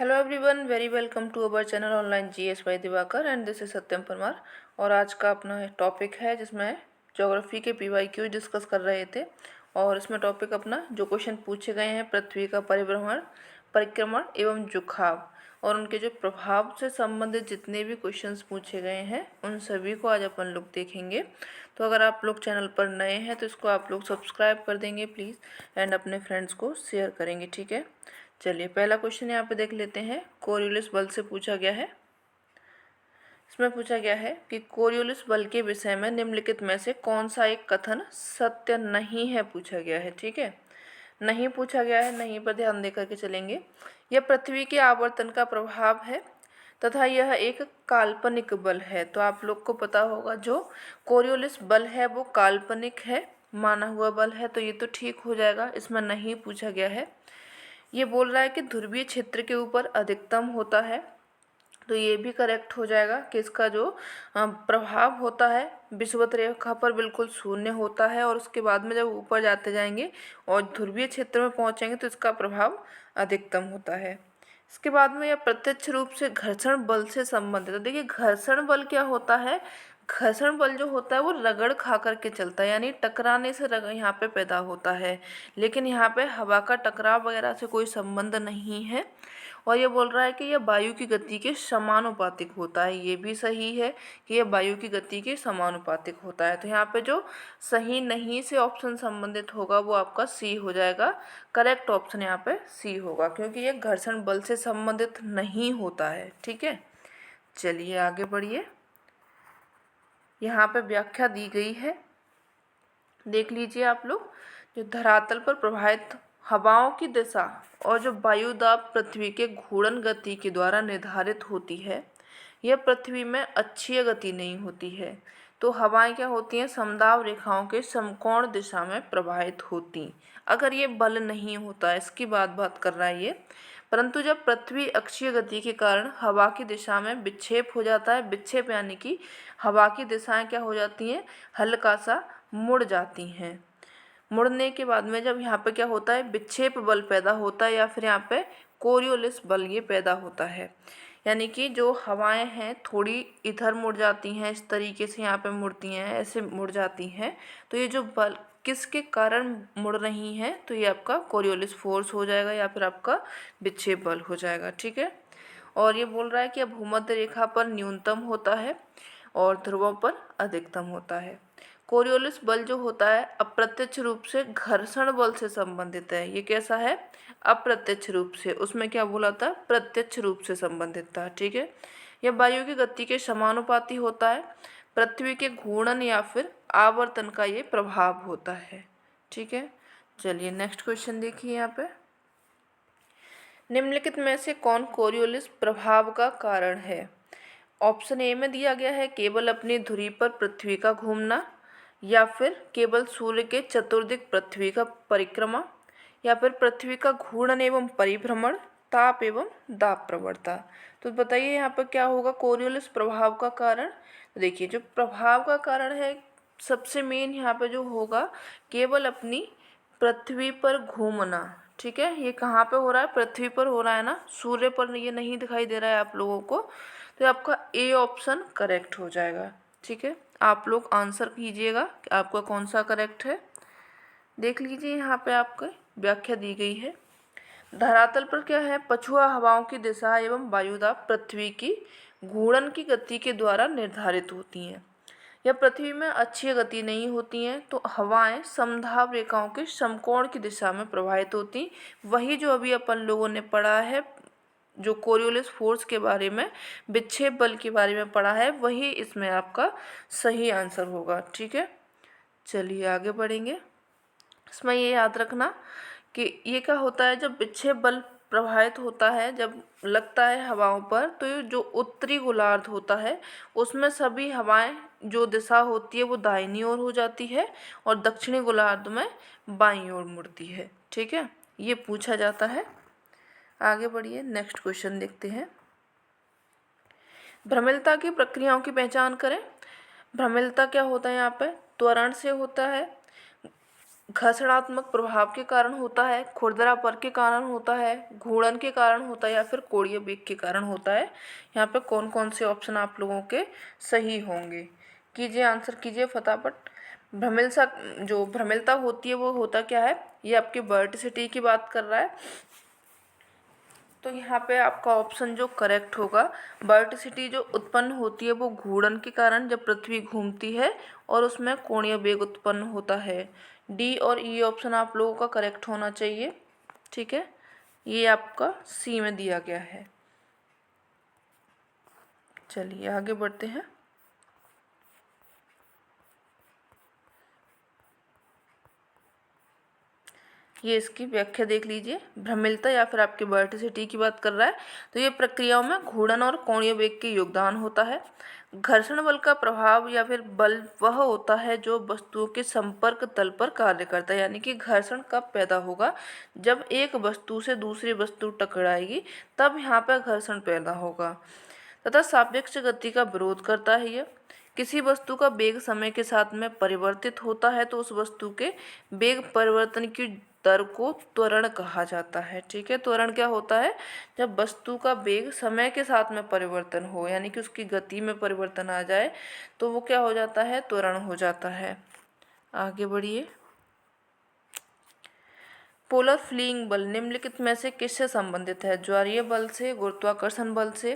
Hello everyone, very welcome to our channel online GS by Divakar and this is Satyam Parmar. और आज का अपना topic है जिसमें ज्योग्राफी के पीवाईक्यू डिस्कस कर रहे थे। और इसमें टॉपिक अपना जो क्वेश्चन पूछे गए हैं पृथ्वी का परिभ्रमण, परिक्रमण एवं झुकाव और उनके जो प्रभाव से संबंधित जितने भी क्वेश्चंस पूछे गए हैं उन सभी को आज अपन लोग देखेंगे। तो अगर आप लोग चैनल पर नए हैं तो इसको आप लोग सब्सक्राइब कर देंगे प्लीज़ एंड अपने फ्रेंड्स को शेयर करेंगे, ठीक है। चलिए पहला क्वेश्चन यहाँ पे देख लेते हैं। कोरियोलिस बल से पूछा गया है। इसमें पूछा गया है कि कोरियोलिस बल के विषय में निम्नलिखित में से कौन सा एक कथन सत्य नहीं है, पूछा गया है, ठीक है। नहीं पूछा गया है, नहीं पर ध्यान दे करके चलेंगे। यह पृथ्वी के आवर्तन का प्रभाव है तथा यह एक काल्पनिक बल है। तो आप लोग को पता होगा जो कोरियोलिस बल है वो काल्पनिक है, माना हुआ बल है, तो ये तो ठीक हो जाएगा। इसमें नहीं पूछा गया है। ये बोल रहा है कि ध्रुवीय क्षेत्र के ऊपर अधिकतम होता है, तो ये भी करेक्ट हो जाएगा कि इसका जो प्रभाव होता है विषुवत रेखा पर बिल्कुल शून्य होता है और उसके बाद में जब ऊपर जाते जाएंगे और ध्रुवीय क्षेत्र में पहुंचेंगे तो इसका प्रभाव अधिकतम होता है। इसके बाद में यह प्रत्यक्ष रूप से घर्षण बल से संबंधित है। तो देखिए घर्षण बल क्या होता है। घर्षण बल जो होता है वो रगड़ खा करके चलता है, यानी टकराने से रगड़ यहाँ पे पैदा होता है। लेकिन यहाँ पे हवा का टकराव वगैरह से कोई संबंध नहीं है। और ये बोल रहा है कि यह वायु की गति के समानुपातिक होता है। ये भी सही है कि यह वायु की गति के समानुपातिक होता है। तो यहाँ पे जो सही नहीं से ऑप्शन संबंधित होगा वो आपका सी हो जाएगा। करेक्ट ऑप्शन यहाँ पे सी होगा क्योंकि ये घर्षण बल से संबंधित नहीं होता है, ठीक है। चलिए आगे बढ़िए। यहाँ पे व्याख्या दी गई है, देख लीजिए आप लोग। जो धरातल पर प्रवाहित हवाओं की दिशा और जो वायु दाब पृथ्वी के घूर्णन गति के द्वारा निर्धारित होती है, यह पृथ्वी में अक्षीय गति नहीं होती है। तो हवाएं क्या होती हैं, समदाब रेखाओं के समकोण दिशा में प्रवाहित होती। अगर ये बल नहीं होता, इसकी बात कर रहा है ये। परंतु जब पृथ्वी अक्षीय गति के कारण हवा की दिशा में विक्षेप हो जाता है, विक्षेप यानी कि हवा की दिशाएं क्या हो जाती हैं, हल्का सा मुड़ जाती हैं। मुड़ने के बाद में जब यहाँ पे क्या होता है, विक्षेप बल पैदा होता है या फिर यहाँ पे कोरियोलिस बल ये पैदा होता है। यानी कि जो हवाएं हैं थोड़ी इधर मुड़ जाती हैं, इस तरीके से यहाँ पे मुड़ती हैं, ऐसे मुड़ जाती हैं। तो ये जो बल किसके कारण मुड़ रही हैं, तो ये आपका कोरियोलिस फोर्स हो जाएगा या फिर आपका विक्षेप बल हो जाएगा, ठीक है। और ये बोल रहा है कि अब भूमध्य रेखा पर न्यूनतम होता है और ध्रुवों पर अधिकतम होता है। कोरियोलिस बल जो होता है अप्रत्यक्ष रूप से घर्षण बल से संबंधित है। ये कैसा है, अप्रत्यक्ष रूप से। उसमें क्या बोला था, प्रत्यक्ष रूप से संबंधित था, ठीक है। यह वायु की गति के समानुपाती होता है। पृथ्वी के घूर्णन या फिर आवर्तन का ये प्रभाव होता है, ठीक है। चलिए नेक्स्ट क्वेश्चन देखिए। यहाँ पे निम्नलिखित में से कौन कोरियोलिस प्रभाव का कारण है। ऑप्शन ए में दिया गया है केवल अपनी धुरी पर पृथ्वी का घूमना, या फिर केवल सूर्य के चतुर्दिक पृथ्वी का परिक्रमा, या फिर पृथ्वी का घूर्णन एवं परिभ्रमण, ताप एवं दाब प्रवणता। तो बताइए यहाँ पर क्या होगा कोरियोलिस प्रभाव का कारण। तो देखिए जो प्रभाव का कारण है सबसे मेन यहाँ पे जो होगा केवल अपनी पृथ्वी पर घूमना, ठीक है। ये कहाँ पे हो रहा है, पृथ्वी पर हो रहा है ना, सूर्य पर ये नहीं दिखाई दे रहा है आप लोगों को। तो आपका ए ऑप्शन करेक्ट हो जाएगा, ठीक है। आप लोग आंसर कीजिएगा कि आपका कौन सा करेक्ट है। देख लीजिए यहाँ पे आपको व्याख्या दी गई है। धरातल पर क्या है, पछुआ हवाओं की दिशा एवं वायुदाब पृथ्वी की घूर्णन की गति के द्वारा निर्धारित होती हैं। यह पृथ्वी में अक्षीय गति नहीं होती हैं, तो हवाएं समधाब रेखाओं के समकोण की दिशा में प्रवाहित होती। वही जो अभी अपन लोगों ने पढ़ा है, जो कोरियोलिस फोर्स के बारे में, विक्षेप बल के बारे में पढ़ा है, वही इसमें आपका सही आंसर होगा, ठीक है। चलिए आगे बढ़ेंगे। इसमें ये याद रखना कि ये क्या होता है, जब विक्षेप बल प्रभावित होता है, जब लगता है हवाओं पर, तो ये जो उत्तरी गोलार्ध होता है उसमें सभी हवाएं जो दिशा होती है वो दाहिनी ओर हो जाती है और दक्षिणी गोलार्ध में बाईं ओर मुड़ती है, ठीक है। ये पूछा जाता है। आगे बढ़िए नेक्स्ट क्वेश्चन देखते हैं। भ्रमिलता की प्रक्रियाओं की पहचान करें। भ्रमिलता क्या होता है, यहाँ पे त्वरण से होता है, घर्षणात्मक प्रभाव के कारण होता है, खुरदरापन के कारण होता है, घूर्णन के कारण होता है या फिर कोणीय वेग के कारण होता है। यहाँ पे कौन कौन से ऑप्शन आप लोगों के सही होंगे, कीजिए आंसर कीजिए फटाफट। भ्रमिलता, जो भ्रमिलता होती है वो होता क्या है, ये आपकी वर्टिसिटी की बात कर रहा है। तो यहाँ पे आपका ऑप्शन जो करेक्ट होगा, वर्टिसिटी जो उत्पन्न होती है वो घूर्णन के कारण जब पृथ्वी घूमती है और उसमें कोणीय वेग उत्पन्न होता है। डी और ई ऑप्शन आप लोगों का करेक्ट होना चाहिए। ठीक है, ये आपका सी में दिया गया है। चलिए आगे बढ़ते हैं। ये इसकी व्याख्या देख लीजिए। भ्रमिलता या फिर आपकी वर्टिसिटी की बात कर रहा है, तो ये प्रक्रियाओं में घूर्णन और कोणीय वेग के योगदान होता है। घर्षण बल का प्रभाव या फिर बल वह होता है जो वस्तुओं के संपर्क तल पर कार्य करता है, यानी कि घर्षण कब पैदा होगा, जब एक वस्तु से दूसरी वस्तु टकराएगी तब यहाँ पर घर्षण पैदा होगा। तथा सापेक्ष गति का विरोध करता है। यह किसी वस्तु का वेग समय के साथ में परिवर्तित होता है तो उस वस्तु के वेग परिवर्तन की दर को त्वरण कहा जाता है। ठीक है, त्वरण क्या होता है, जब वस्तु का वेग समय के साथ में परिवर्तन हो, यानी कि उसकी गति में परिवर्तन आ जाए तो वो क्या हो जाता है, त्वरण हो जाता है। आगे बढ़िए। पोलर फ्लीइंग बल निम्नलिखित में से किससे संबंधित है, ज्वारीय बल से, गुरुत्वाकर्षण बल से,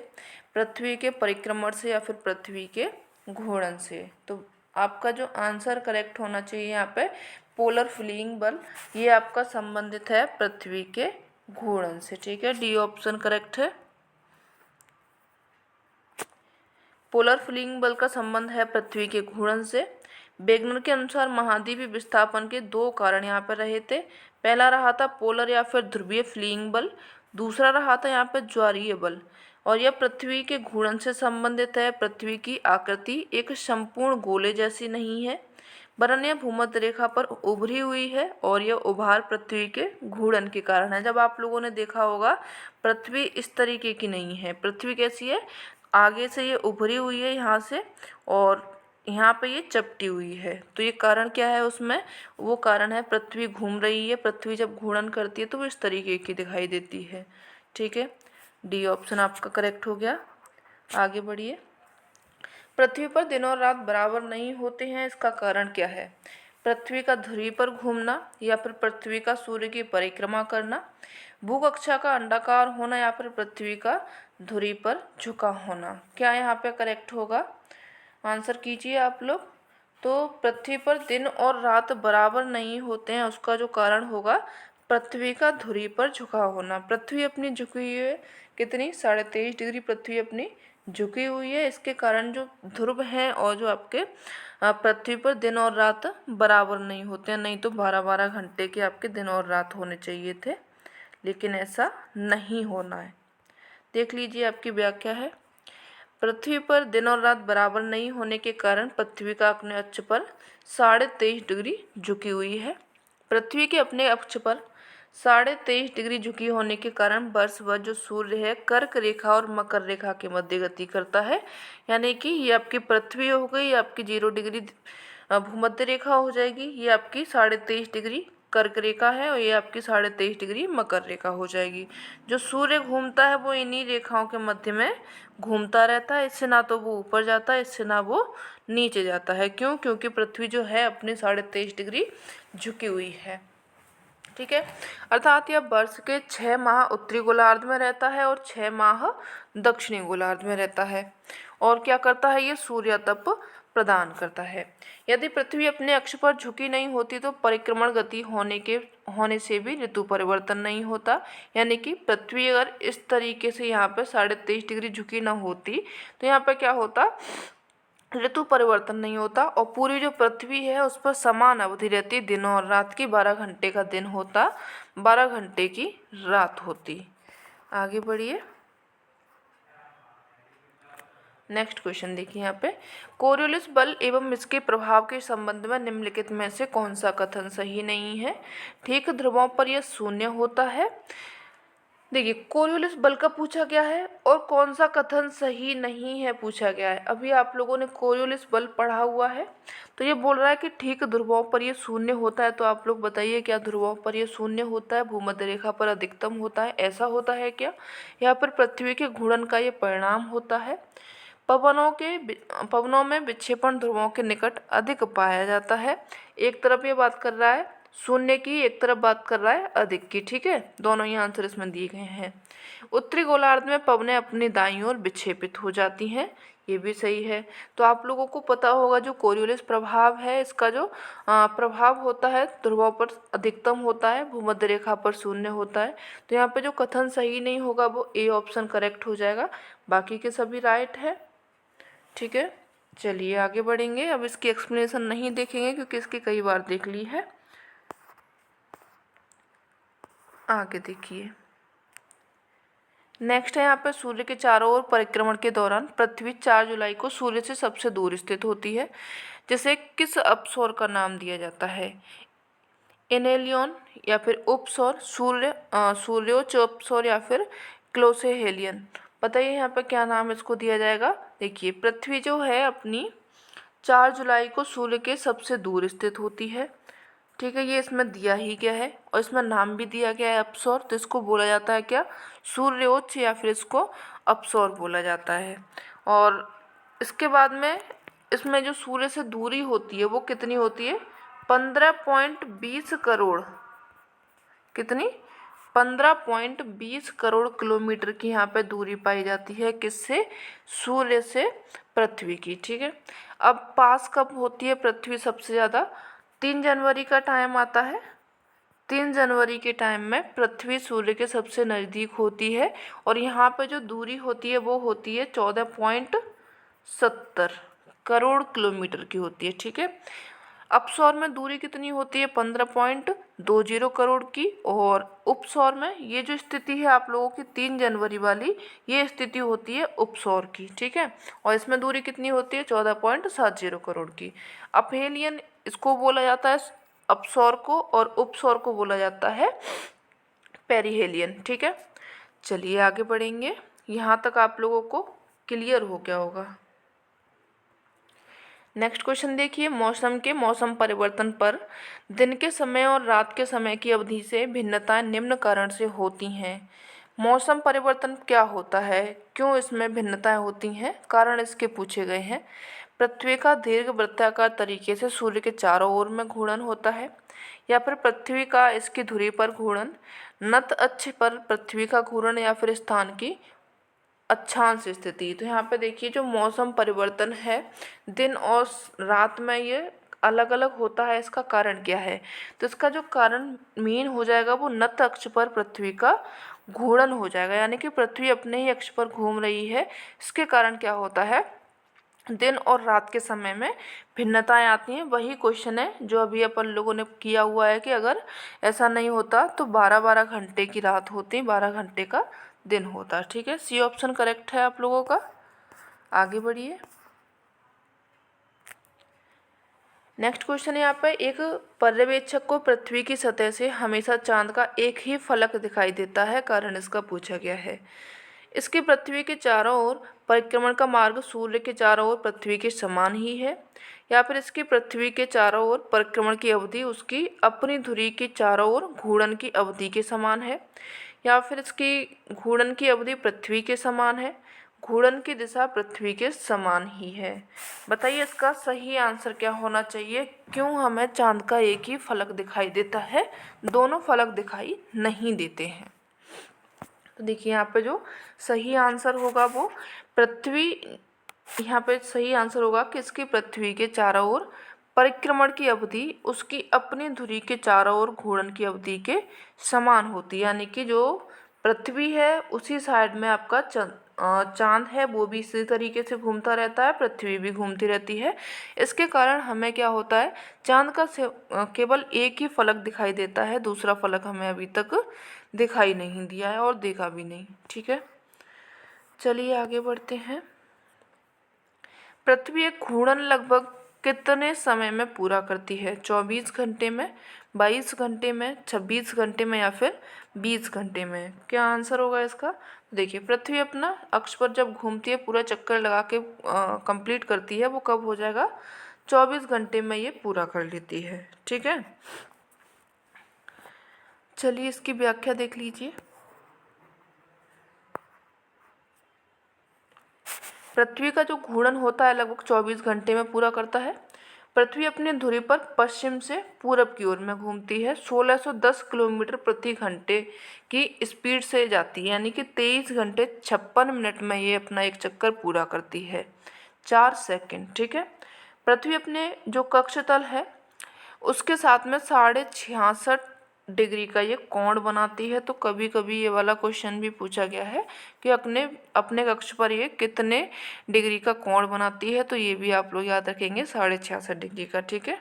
पृथ्वी के परिक्रमण से या फिर पृथ्वी के घूर्णन से। तो आपका जो आंसर करेक्ट होना चाहिए यहाँ पे पोलर फ्लीइंग बल, ये आपका संबंधित है पृथ्वी के घूर्णन से। ठीक है, डी ऑप्शन करेक्ट है। पोलर फ्लीइंग बल का संबंध है पृथ्वी के घूर्णन से। वेगनर के अनुसार महाद्वीपीय विस्थापन के दो कारण यहाँ पर रहे थे। पहला रहा था पोलर या फिर ध्रुवीय फ्लीइंग बल, दूसरा रहा था यहाँ पर ज्वारीय बल, और यह पृथ्वी के घूर्णन से संबंधित है। पृथ्वी की आकृति एक संपूर्ण गोले जैसी नहीं है, वरन यह भूमध्य रेखा पर उभरी हुई है और यह उभार पृथ्वी के घूर्णन के कारण है। जब आप लोगों ने देखा होगा पृथ्वी इस तरीके की नहीं है, पृथ्वी कैसी है, आगे से ये उभरी हुई है यहाँ से और यहाँ पे ये चपटी हुई है। तो ये कारण क्या है उसमें, वो कारण है पृथ्वी घूम रही है। पृथ्वी जब घूर्णन करती है तो वो इस तरीके की दिखाई देती है। ठीक है, डी ऑप्शन आपका करेक्ट हो गया। आगे बढ़िए। पृथ्वी पर दिन और रात बराबर नहीं होते हैं, इसका कारण क्या है, पृथ्वी का धुरी पर घूमना या फिर पृथ्वी का सूर्य की परिक्रमा करना, भूकक्षा का अंडाकार होना या फिर पृथ्वी का धुरी पर झुका होना। क्या यहाँ पे करेक्ट होगा, आंसर कीजिए आप लोग। तो पृथ्वी पर दिन और रात बराबर नहीं होते हैं, उसका जो कारण होगा पृथ्वी का धुरी पर झुका होना। पृथ्वी अपनी झुकी हुई है कितनी, 23.5 डिग्री पृथ्वी अपनी झुकी हुई है। इसके कारण जो ध्रुव हैं और जो आपके पृथ्वी पर दिन और रात बराबर नहीं होते हैं, नहीं तो 12-12 घंटे के आपके दिन और रात होने चाहिए थे, लेकिन ऐसा नहीं होना है। देख लीजिए आपकी व्याख्या है, पृथ्वी पर दिन और रात बराबर नहीं होने के कारण पृथ्वी का अपने अक्ष पर 23.5 डिग्री झुकी हुई है। पृथ्वी के अपने अक्ष पर 23.5 डिग्री झुकी होने के कारण वर्ष भर जो सूर्य है कर्क रेखा और मकर रेखा के मध्य गति करता है, यानी कि ये आपकी पृथ्वी हो गई, ये आपकी 0 डिग्री भूमध्य रेखा हो जाएगी, ये आपकी 23.5 डिग्री कर्क रेखा है और ये आपकी 23.5 डिग्री मकर रेखा हो जाएगी। जो सूर्य घूमता है वो इन्हीं रेखाओं के मध्य में घूमता रहता है, इससे ना तो वो ऊपर जाता है, इससे ना वो नीचे जाता है। क्यों, क्योंकि पृथ्वी जो है अपनी 23.5 डिग्री झुकी हुई है। ठीक है, अर्थात यह वर्ष के 6 माह उत्तरी गोलार्ध में रहता है और 6 माह दक्षिणी गोलार्ध में रहता है। और क्या करता है, ये सूर्य तप प्रदान करता है। यदि पृथ्वी अपने अक्ष पर झुकी नहीं होती तो परिक्रमण गति होने से भी ऋतु परिवर्तन नहीं होता, यानी कि पृथ्वी अगर इस तरीके से यहाँ पे 23.5 डिग्री झुकी ना होती तो यहाँ पे क्या होता, ऋतु परिवर्तन नहीं होता और पूरी जो पृथ्वी है उस पर समान अवधि रहती, दिन और रात की, 12 घंटे का दिन होता, 12 घंटे की रात होती। आगे बढ़िए। नेक्स्ट क्वेश्चन देखिए यहाँ पे, कोरियोलिस बल एवं इसके प्रभाव के संबंध में निम्नलिखित में से कौन सा कथन सही नहीं है। ठीक ध्रुवों पर यह शून्य होता है, देखिए कोरियोलिस बल का पूछा गया है और कौन सा कथन सही नहीं है पूछा गया है। अभी आप लोगों ने कोरियोलिस बल पढ़ा हुआ है, तो ये बोल रहा है कि ठीक ध्रुवों पर ये शून्य होता है। तो आप लोग बताइए क्या ध्रुवों पर ये शून्य होता है, भूमध्य रेखा पर अधिकतम होता है, ऐसा होता है क्या, या फिर पृथ्वी के घूर्णन का ये परिणाम होता है। पवनों में विक्षेपण ध्रुवों के निकट अधिक पाया जाता है। एक तरफ ये बात कर रहा है शून्य की, एक तरफ बात कर रहा है अधिक की। ठीक है, दोनों ही आंसर इसमें दिए गए हैं। उत्तरी गोलार्ध में पवनें अपनी दाईं ओर विक्षेपित हो जाती हैं, ये भी सही है। तो आप लोगों को पता होगा जो कोरियोलिस प्रभाव है, इसका जो प्रभाव होता है ध्रुवों पर अधिकतम होता है, भूमध्य रेखा पर शून्य होता है। तो यहाँ पे जो कथन सही नहीं होगा वो ए ऑप्शन करेक्ट हो जाएगा, बाकी के सभी राइट है। ठीक है, चलिए आगे बढ़ेंगे। अब इसकी एक्सप्लेनेशन नहीं देखेंगे क्योंकि इसकी कई बार देख ली है। आगे देखिए, नेक्स्ट है यहाँ पे सूर्य के चारों ओर परिक्रमण के दौरान पृथ्वी 4 जुलाई को सूर्य से सबसे दूर स्थित होती है, जिसे किस अपसौर का नाम दिया जाता है। एनेलियन या फिर उपसौर, सूर्योच्च अपसौर या फिर क्लोसेहेलियन। बताइए यहाँ पे क्या नाम इसको दिया जाएगा। देखिए पृथ्वी जो है अपनी 4 जुलाई को सूर्य के सबसे दूर स्थित होती है। ठीक है, ये इसमें दिया ही गया है और इसमें नाम भी दिया गया है अपसौर। तो इसको बोला जाता है क्या, सूर्योच्च या फिर इसको अपसौर बोला जाता है। और इसके बाद में इसमें जो सूर्य से दूरी होती है वो कितनी होती है, 15.20 करोड़। कितनी, 15.20 करोड़ किलोमीटर की यहाँ पे दूरी पाई जाती है, किससे, सूर्य से पृथ्वी की। ठीक है, अब पास कब होती है पृथ्वी सबसे ज़्यादा, 3 जनवरी का टाइम आता है। 3 जनवरी के टाइम में पृथ्वी सूर्य के सबसे नज़दीक होती है और यहाँ पे जो दूरी होती है वो होती है 14.70 करोड़ किलोमीटर की होती है। ठीक है, अपसौर में दूरी कितनी होती है, 15.20 करोड़ की। और उपसौर में ये जो स्थिति है आप लोगों की 3 जनवरी वाली, ये स्थिति होती है उपसौर की। ठीक है, और इसमें दूरी कितनी होती है, 14.70 करोड़ की। अपहेलियन इसको बोला जाता है अपसौर को, और उपसौर को बोला जाता है पेरिहेलियन। ठीक है, चलिए आगे बढ़ेंगे। यहाँ तक आप लोगों को क्लियर हो गया होगा। नेक्स्ट क्वेश्चन देखिए, मौसम परिवर्तन पर दिन के समय और रात के समय की अवधि से भिन्नताएं निम्न कारण से होती हैं। मौसम परिवर्तन क्या होता है, क्यों इसमें भिन्नताएं होती हैं, कारण इसके पूछे गए हैं। पृथ्वी का दीर्घ वृत्ताकार तरीके से सूर्य के चारों ओर में घूर्णन होता है, या फिर पृथ्वी का इसकी धुरी पर घूर्णन, नत अक्ष पर पृथ्वी का घूर्णन, या फिर स्थान की अक्षांश स्थिति। तो यहाँ पे देखिए जो मौसम परिवर्तन है दिन और रात में ये अलग अलग होता है, इसका कारण क्या है। तो इसका जो कारण मेन हो जाएगा वो नत अक्ष पर पृथ्वी का घूर्णन हो जाएगा, यानी कि पृथ्वी अपने ही अक्ष पर घूम रही है। इसके कारण क्या होता है, दिन और रात के समय में भिन्नताएं आती हैं। वही क्वेश्चन है जो अभी अपन लोगों ने किया हुआ है कि अगर ऐसा नहीं होता तो 12-12 घंटे की रात होती, 12 घंटे का दिन होता। ठीक है, सी ऑप्शन करेक्ट है आप लोगों का। आगे बढ़िए। नेक्स्ट क्वेश्चन है यहाँ पे, एक पर्यवेक्षक को पृथ्वी की सतह से हमेशा चांद का एक ही फलक दिखाई देता है, कारण इसका पूछा गया है। इसकी पृथ्वी के चारों ओर परिक्रमण का मार्ग सूर्य के चारों ओर पृथ्वी के समान ही है, या फिर इसकी पृथ्वी के चारों ओर परिक्रमण की अवधि उसकी अपनी धुरी के चारों ओर घूर्णन की अवधि के समान है, या फिर इसकी घूर्णन की अवधि पृथ्वी के समान है, घूर्णन की दिशा पृथ्वी के समान ही है। बताइए इसका सही आंसर क्या होना चाहिए, क्यों हमें चांद का एक ही फलक दिखाई देता है, दोनों फलक दिखाई नहीं देते हैं। तो देखिए यहाँ पे जो सही आंसर होगा वो पृथ्वी, यहाँ पे सही आंसर होगा कि इसकी पृथ्वी के चारों ओर परिक्रमण की अवधि उसकी अपनी धुरी के चारों ओर घूर्णन की अवधि के समान होती है, यानी कि जो पृथ्वी है उसी साइड में आपका चांद है, वो भी इसी तरीके से घूमता रहता है, पृथ्वी भी घूमती रहती है। इसके कारण हमें क्या होता है, चांद का केवल एक ही फलक दिखाई देता है, दूसरा फलक हमें अभी तक दिखाई नहीं दिया है और देखा भी नहीं। ठीक है, चलिए आगे बढ़ते हैं। पृथ्वी एक घूर्णन लगभग कितने समय में पूरा करती है? 24 घंटे में, 22 घंटे में, 26 घंटे में या फिर 20 घंटे में? क्या आंसर होगा इसका? देखिए, पृथ्वी अपना अक्ष पर जब घूमती है, पूरा चक्कर लगा के कंप्लीट करती है, वो कब हो जाएगा? 24 घंटे में ये पूरा कर लेती है। ठीक है, चलिए इसकी व्याख्या देख लीजिए। पृथ्वी का जो घूर्णन होता है लगभग 24 घंटे में पूरा करता है। पृथ्वी अपनी धुरी पर पश्चिम से पूरब की ओर में घूमती है। 1610 किलोमीटर प्रति घंटे की स्पीड से जाती है, यानी कि 23 घंटे 56 मिनट में ये अपना एक चक्कर पूरा करती है, 4 सेकंड। ठीक है, पृथ्वी अपने जो कक्षतल है उसके साथ में 66.5 डिग्री का ये कोण बनाती है। तो कभी कभी ये वाला क्वेश्चन भी पूछा गया है कि अपने अपने कक्ष पर ये कितने डिग्री का कोण बनाती है, तो ये भी आप लोग याद रखेंगे 66.5 डिग्री का। ठीक है,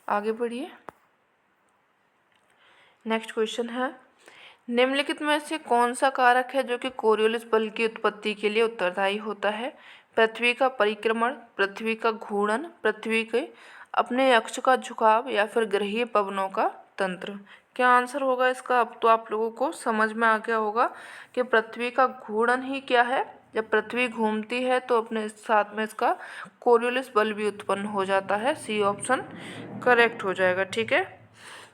आगे बढ़िए। नेक्स्ट क्वेश्चन है, निम्नलिखित में से कौन सा कारक है जो कि कोरियोलिस बल की उत्पत्ति के लिए उत्तरदायी होता है? पृथ्वी का परिक्रमण, पृथ्वी का घूर्णन, पृथ्वी के अपने अक्ष का झुकाव या फिर ग्रहीय पवनों का तंत्र? क्या आंसर होगा इसका? अब तो आप लोगों को समझ में आ गया होगा कि पृथ्वी का घूर्णन ही क्या है। जब पृथ्वी घूमती है तो अपने साथ में इसका कोरियोलिस बल भी उत्पन्न हो जाता है। सी ऑप्शन करेक्ट हो जाएगा। ठीक है,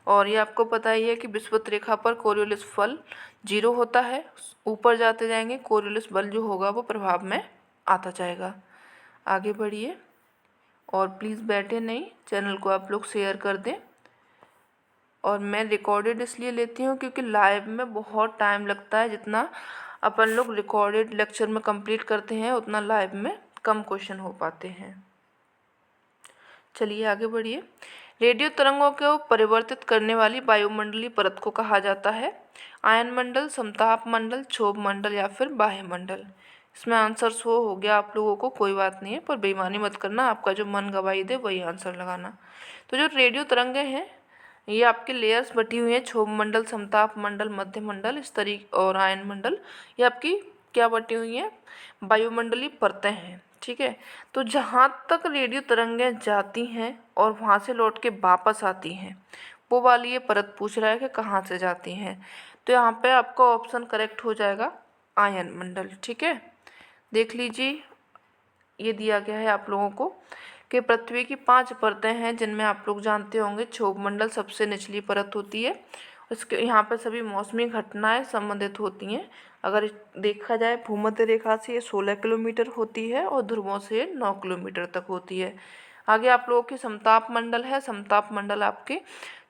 और ये आपको पता ही है कि विषुवत रेखा पर कोरियोलिस बल 0 होता है। ऊपर जाते जाएंगे कोरियोलिस बल जो होगा वो प्रभाव में आता जाएगा। आगे बढ़िए, और प्लीज़ बैठे नहीं, चैनल को आप लोग शेयर कर दें। और मैं रिकॉर्डेड इसलिए लेती हूँ क्योंकि लाइव में बहुत टाइम लगता है। जितना अपन लोग रिकॉर्डेड लेक्चर में कंप्लीट करते हैं उतना लाइव में कम क्वेश्चन हो पाते हैं। चलिए आगे बढ़िए। रेडियो तरंगों को परिवर्तित करने वाली वायुमंडलीय परत को कहा जाता है? आयन मंडल, समताप मंडल, क्षोभ मंडल या फिर बाह्य मंडल? इसमें आंसर शो हो गया आप लोगों को, कोई बात नहीं है, पर बेईमानी मत करना, आपका जो मन गवाही दे वही आंसर लगाना। तो जो रेडियो तरंगें हैं ये आपके लेयर्स बटी हुई हैं, क्षोभ मंडल, समताप मंडल, मध्य मंडल, इस तरीके, और आयन मंडल, ये आपकी क्या बटी हुई हैं? वायुमंडलीय परतें हैं। ठीक है, तो जहाँ तक रेडियो तरंगें जाती हैं और वहाँ से लौट के वापस आती हैं, वो वाली ये परत पूछ रहा है कि कहाँ से जाती हैं। तो यहाँ पे आपका ऑप्शन करेक्ट हो जाएगा आयन मंडल। ठीक है, देख लीजिए, ये दिया गया है आप लोगों को कि पृथ्वी की 5 परतें हैं जिनमें आप लोग जानते होंगे क्षोभ मंडल सबसे निचली परत होती है। उसके यहाँ पर सभी मौसमी घटनाएं संबंधित होती हैं। अगर देखा जाए भूमध्य रेखा से ये 16 किलोमीटर होती है और ध्रुवों से 9 किलोमीटर तक होती है। आगे आप लोगों की समताप मंडल है। समताप मंडल आपके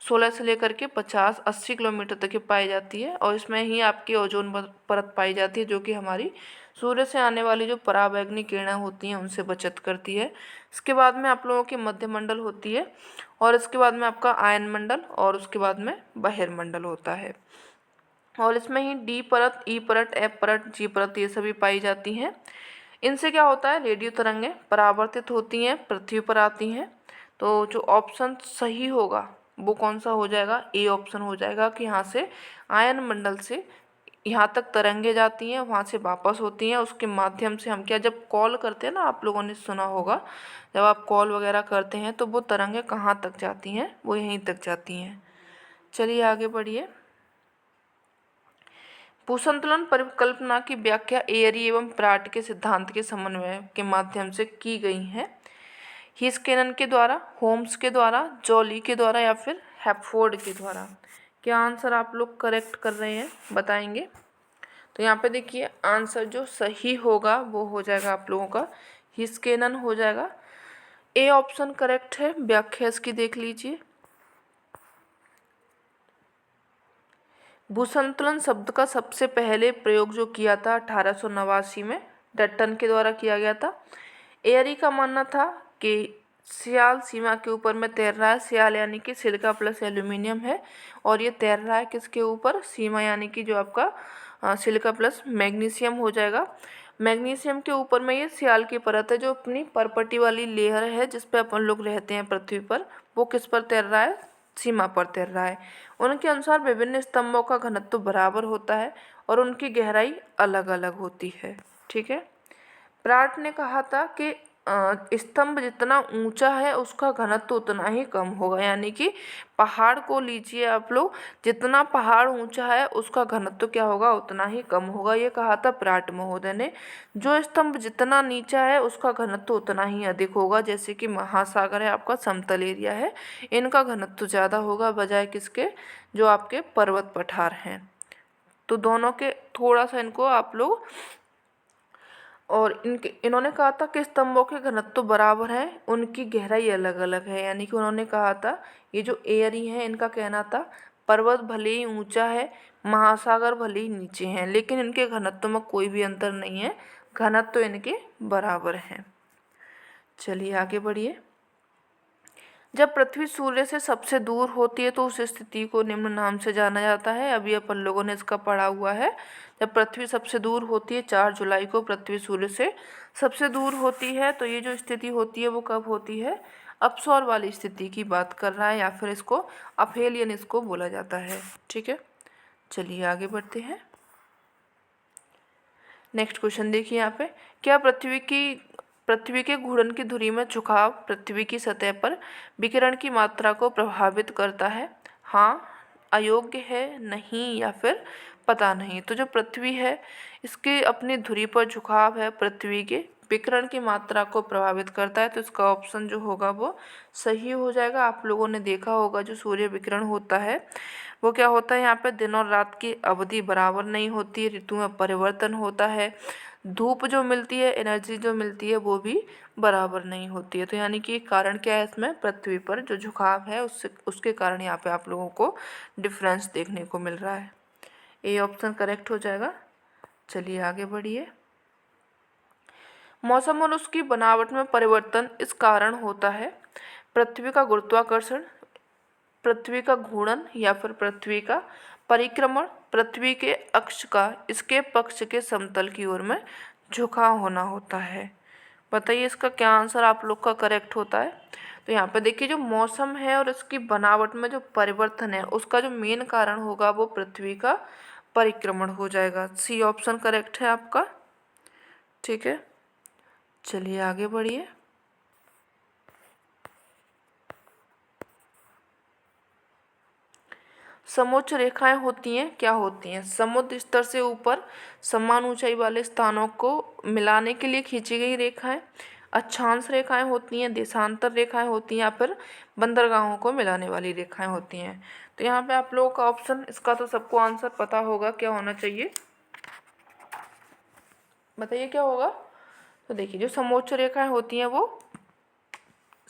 16 से लेकर के 50-80 किलोमीटर तक की पाई जाती है, और इसमें ही आपकी ओजोन परत पाई जाती है जो कि हमारी सूर्य से आने वाली जो पराबैंगनी किरणें होती हैं उनसे बचत करती है। इसके बाद में आप लोगों की मध्य मंडल होती है, और इसके बाद में आपका आयन मंडल, और उसके बाद में बहिर्मंडल होता है। और इसमें ही डी परत, ई परत, एफ परत, जी परत ये सभी पाई जाती हैं। इनसे क्या होता है, रेडियो तरंगें परावर्तित होती हैं, पृथ्वी पर आती हैं। तो जो ऑप्शन सही होगा वो कौन सा हो जाएगा? ए ऑप्शन हो जाएगा कि यहाँ से आयन मंडल से यहाँ तक तरंगे जाती हैं, वहाँ से वापस होती हैं, उसके माध्यम से हम क्या, जब कॉल करते हैं ना, आप लोगों ने सुना होगा जब आप कॉल वगैरह करते हैं तो वो तरंगे कहाँ तक जाती हैं? वो यहीं तक जाती हैं। चलिए आगे बढ़िए। भूसंतुलन परिकल्पना की व्याख्या एयरी एवं प्राट के सिद्धांत के समन्वय के माध्यम से की गई है। हिस्केनन के द्वारा, होम्स के द्वारा, जॉली के द्वारा या फिर हैपफोर्ड के द्वारा? क्या आंसर आप लोग करेक्ट कर रहे हैं, बताएंगे? तो यहाँ पे देखिए, आंसर जो सही होगा वो हो जाएगा आप लोगों का हिस्केनन हो जाएगा। ए ऑप्शन करेक्ट है। व्याख्या इसकी देख लीजिए। भूसंतुलन शब्द का सबसे पहले प्रयोग जो किया था 1889 में डट्टन के द्वारा किया गया था। एयरी का मानना था कि सियाल सीमा के ऊपर में तैर रहा है। सियाल यानी कि सिलिका प्लस एल्यूमिनियम है, और ये तैर रहा है किसके ऊपर? सीमा यानी कि जो आपका सिलिका प्लस मैग्नीशियम हो जाएगा। मैग्नीशियम के ऊपर में ये सियाल की परत है जो अपनी परपटी वाली लेयर है जिस पे अपन लोग रहते हैं पृथ्वी पर। वो किस पर तैर रहा है? सीमा पर तैर रहा है। उनके अनुसार विभिन्न स्तंभों का घनत्व बराबर होता है और उनकी गहराई अलग अलग होती है। ठीक है, प्राट ने कहा था कि स्तंभ जितना ऊंचा है उसका घनत्व उतना ही कम होगा। यानी कि पहाड़ को लीजिए आप लोग, जितना पहाड़ ऊंचा है उसका घनत्व क्या होगा, उतना ही कम होगा। ये कहा था विराट महोदय ने। जो स्तंभ जितना नीचा है उसका घनत्व उतना ही अधिक होगा। जैसे कि महासागर है आपका, समतल एरिया है, इनका घनत्व ज़्यादा होगा बजाय किसके, जो आपके पर्वत पठार हैं। तो दोनों के थोड़ा सा इनको आप लोग, और इन्होंने कहा था कि स्तंभों के घनत्व बराबर हैं, उनकी गहराई अलग अलग है। यानी कि उन्होंने कहा था, ये जो एयरी हैं इनका कहना था, पर्वत भले ही ऊंचा है, महासागर भले ही नीचे हैं, लेकिन इनके घनत्व में कोई भी अंतर नहीं है, घनत्व इनके बराबर हैं। चलिए आगे बढ़िए। जब पृथ्वी सूर्य से सबसे दूर होती है तो उस स्थिति को निम्न नाम से जाना जाता है। अभी अपन लोगों ने इसका पढ़ा हुआ है। जब पृथ्वी सबसे दूर होती है, 4 जुलाई को पृथ्वी सूर्य से सबसे दूर होती है, तो ये जो स्थिति होती है वो कब होती है, अपसौर वाली स्थिति की बात कर रहा है, या फिर इसको अफेलियन इसको बोला जाता है। ठीक है, चलिए आगे बढ़ते हैं। नेक्स्ट क्वेश्चन देखिए यहाँ पे, क्या पृथ्वी के घूर्णन की धुरी में झुकाव पृथ्वी की सतह पर विकिरण की मात्रा को प्रभावित करता है? हाँ, अयोग्य है, नहीं, या फिर पता नहीं। तो जो पृथ्वी है इसके अपनी धुरी पर झुकाव है, पृथ्वी के विकिरण की मात्रा को प्रभावित करता है। तो इसका ऑप्शन जो होगा वो सही हो जाएगा। आप लोगों ने देखा होगा जो सूर्य विकिरण होता है वो क्या होता है, यहाँ पे दिन और रात की अवधि बराबर नहीं होती है, ऋतु में परिवर्तन होता है, धूप जो मिलती है, एनर्जी जो मिलती है वो भी बराबर नहीं होती है। तो यानी कि कारण क्या है इसमें, पृथ्वी पर जो झुकाव है उसके कारण यहाँ पे आप लोगों को डिफरेंस देखने को मिल रहा है। ए ऑप्शन करेक्ट हो जाएगा। चलिए आगे बढ़िए। मौसम और उसकी बनावट में परिवर्तन इस कारण होता है, पृथ्वी का गुरुत्वाकर्षण, पृथ्वी का घूर्णन, या फिर पृथ्वी का परिक्रमण, पृथ्वी के अक्ष का इसके पक्ष के समतल की ओर में झुकाव होना होता है। बताइए इसका क्या आंसर आप लोग का करेक्ट होता है। तो यहाँ पे देखिए, जो मौसम है और इसकी बनावट में जो परिवर्तन है उसका जो मेन कारण होगा वो पृथ्वी का परिक्रमण हो जाएगा। सी ऑप्शन करेक्ट है आपका। ठीक है, चलिए आगे बढ़िए। समोच्च रेखाएं होती हैं, क्या होती हैं, समुद्र स्तर से ऊपर समान ऊंचाई वाले स्थानों को मिलाने के लिए खींची गई रेखाएं, अक्षांश रेखाएं होती हैं, देशांतर रेखाएं होती हैं, या फिर बंदरगाहों को मिलाने वाली रेखाएं होती हैं। तो यहाँ पे आप लोगों का ऑप्शन, इसका तो सबको आंसर पता होगा, क्या होना चाहिए, बताइए क्या होगा। तो देखिए, जो समोच्च रेखाएं होती हैं वो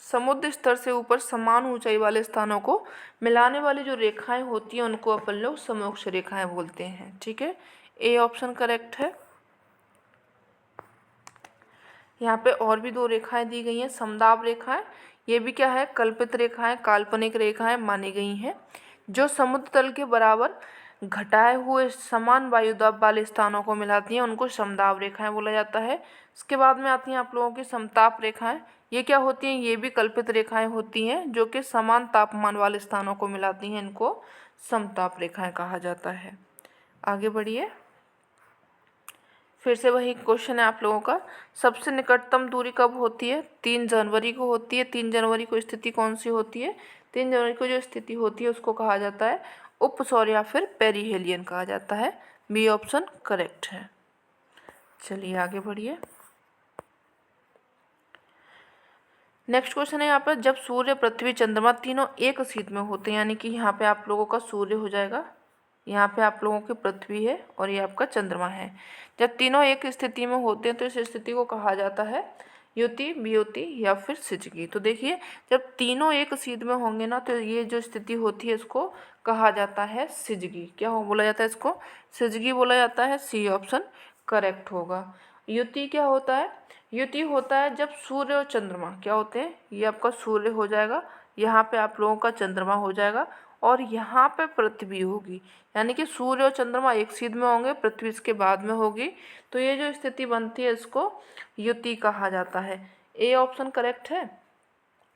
समुद्र स्तर से ऊपर समान ऊंचाई वाले स्थानों को मिलाने वाली जो रेखाएं होती हैं उनको अपन लोग समोच्च रेखाएं बोलते हैं। ठीक है, ए ऑप्शन करेक्ट है। यहाँ पे और भी 2 रेखाएं दी गई हैं, समदाब रेखाएं। ये भी क्या है, कल्पित रेखाएं, काल्पनिक रेखाएं मानी गई हैं, जो समुद्र तल के बराबर घटाए हुए समान वायुदाब वाले स्थानों को मिलाती हैं, उनको समदाब रेखाएं बोला जाता है। इसके बाद में आती हैं आप लोगों की समताप रेखाएं। ये क्या होती हैं, ये भी कल्पित रेखाएं होती हैं जो कि समान तापमान वाले स्थानों को मिलाती हैं, इनको समताप रेखाएं कहा जाता है। आगे बढ़िए। फिर से वही क्वेश्चन है आप लोगों का, सबसे निकटतम दूरी कब होती है, 3 जनवरी को होती है। 3 जनवरी को स्थिति कौन सी होती है, 3 जनवरी को जो स्थिति होती है उसको कहा जाता है उपसौर या फिर पेरीहेलियन कहा जाता है। बी ऑप्शन करेक्ट है। चलिए आगे बढ़िए। नेक्स्ट क्वेश्चन है यहाँ पर, जब सूर्य, पृथ्वी, चंद्रमा तीनों एक सीध में होते हैं, यानी कि यहाँ पे आप लोगों का सूर्य हो जाएगा, यहाँ पे आप लोगों की पृथ्वी है और ये आपका चंद्रमा है। जब तीनों एक स्थिति में होते हैं तो इस स्थिति को कहा जाता है युति, वियुति या फिर सिजगी। तो देखिए, जब तीनों एक सीध में होंगे ना तो ये जो स्थिति होती है इसको कहा जाता है सिजगी। क्या हो बोला जाता है इसको, सिजगी बोला जाता है। सी ऑप्शन करेक्ट होगा। युति क्या होता है, युति होता है जब सूर्य और चंद्रमा क्या होते हैं, ये आपका सूर्य हो जाएगा, यहाँ पे आप लोगों का चंद्रमा हो जाएगा और यहाँ पे पृथ्वी होगी, यानी कि सूर्य और चंद्रमा एक सीध में होंगे, पृथ्वी इसके बाद में होगी। तो ये जो स्थिति बनती है इसको युति कहा जाता है। ए ऑप्शन करेक्ट है।